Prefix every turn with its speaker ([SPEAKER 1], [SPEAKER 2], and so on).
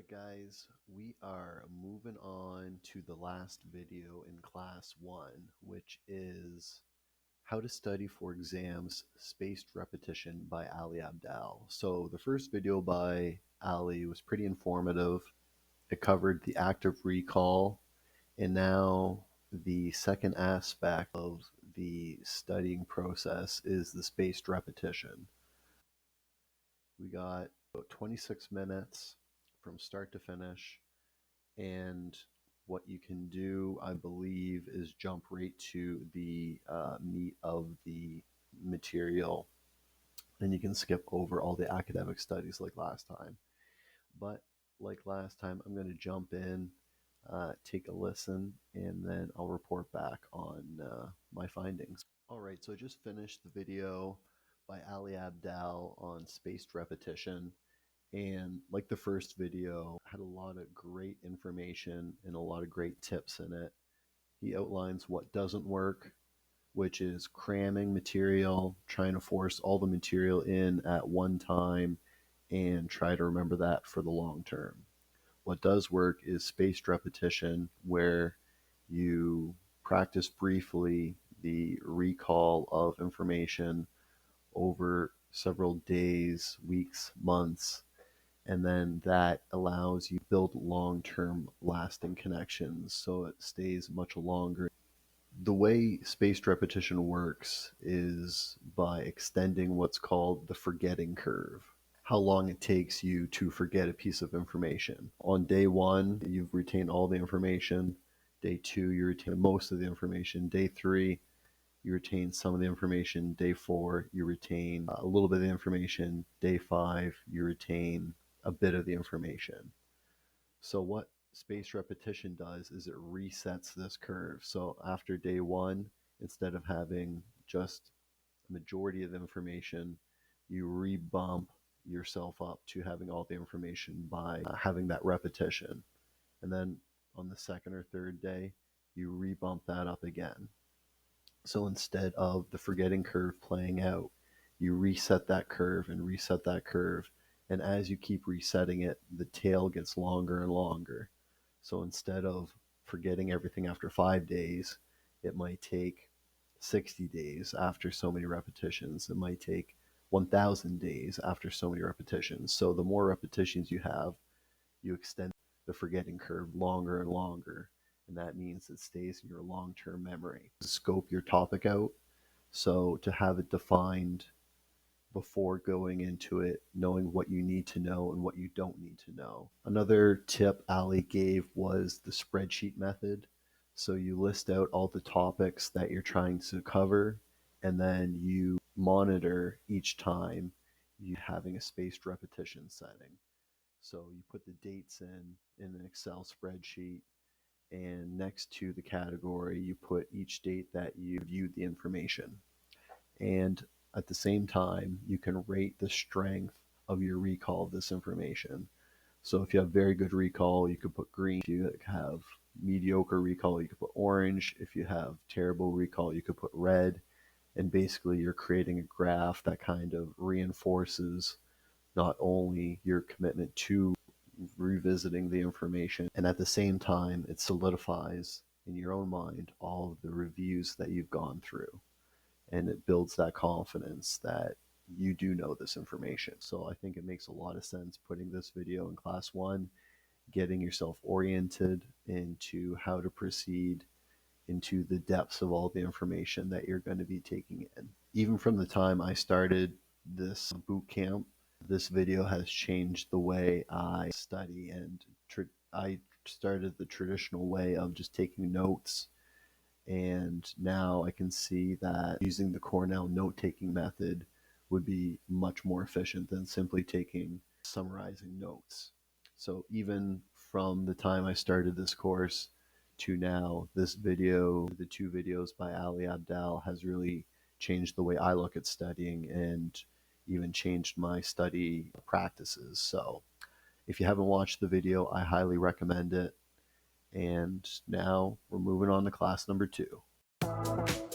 [SPEAKER 1] Guys, we are moving on to the last video in class 1, which is how to study for exams, spaced repetition by Ali Abdal. So the first video by Ali was pretty informative. It covered the active recall, and now the second aspect of the studying process is the spaced repetition. We got about 26 minutes from start to finish, and what you can do, I believe, is jump right to the meat of the material, and you can skip over all the academic studies like last time. But like last time, I'm going to jump in, take a listen, and then I'll report back on my findings. All right, so I just finished the video by Ali Abdal on spaced repetition. And like the first video, had a lot of great information and a lot of great tips in it. He outlines what doesn't work, which is cramming material, trying to force all the material in at one time, and try to remember that for the long term. What does work is spaced repetition, where you practice briefly the recall of information over several days, weeks, months, and then that allows you to build long-term lasting connections so it stays much longer. The way spaced repetition works is by extending what's called the forgetting curve, how long it takes you to forget a piece of information. On day 1, you've retained all the information. Day 2, you retain most of the information. Day 3, you retain some of the information. Day 4, you retain a little bit of the information. Day 5, you retain a bit of the information. So what spaced repetition does is it resets this curve. So after day 1, instead of having just a majority of the information, you re-bump yourself up to having all the information by having that repetition. And then on the second or third day, you re-bump that up again. So instead of the forgetting curve playing out, you reset that curve and reset that curve. And as you keep resetting it, the tail gets longer and longer. So instead of forgetting everything after 5 days, it might take 60 days after so many repetitions. It might take 1,000 days after so many repetitions. So the more repetitions you have, you extend the forgetting curve longer and longer. And that means it stays in your long-term memory. Scope your topic out. So to have it defined before going into it, knowing what you need to know and what you don't need to know. Another tip Ali gave was the spreadsheet method. So you list out all the topics that you're trying to cover, and then you monitor each time you having a spaced repetition setting. So you put the dates in an Excel spreadsheet, and next to the category, you put each date that you viewed the information. And at the same time, you can rate the strength of your recall of this information. So if you have very good recall, you could put green. If you have mediocre recall, you could put orange. If you have terrible recall, you could put red. And basically, you're creating a graph that kind of reinforces not only your commitment to revisiting the information, and at the same time, it solidifies in your own mind all of the reviews that you've gone through. And it builds that confidence that you do know this information. So I think it makes a lot of sense putting this video in class 1, getting yourself oriented into how to proceed into the depths of all the information that you're going to be taking in. Even from the time I started this boot camp, this video has changed the way I study, and I started the traditional way of just taking notes. And now I can see that using the Cornell note-taking method would be much more efficient than simply summarizing notes. So even from the time I started this course to now, this video, the 2 videos by Ali Abdal, has really changed the way I look at studying and even changed my study practices. So if you haven't watched the video, I highly recommend it. And now we're moving on to class number 2.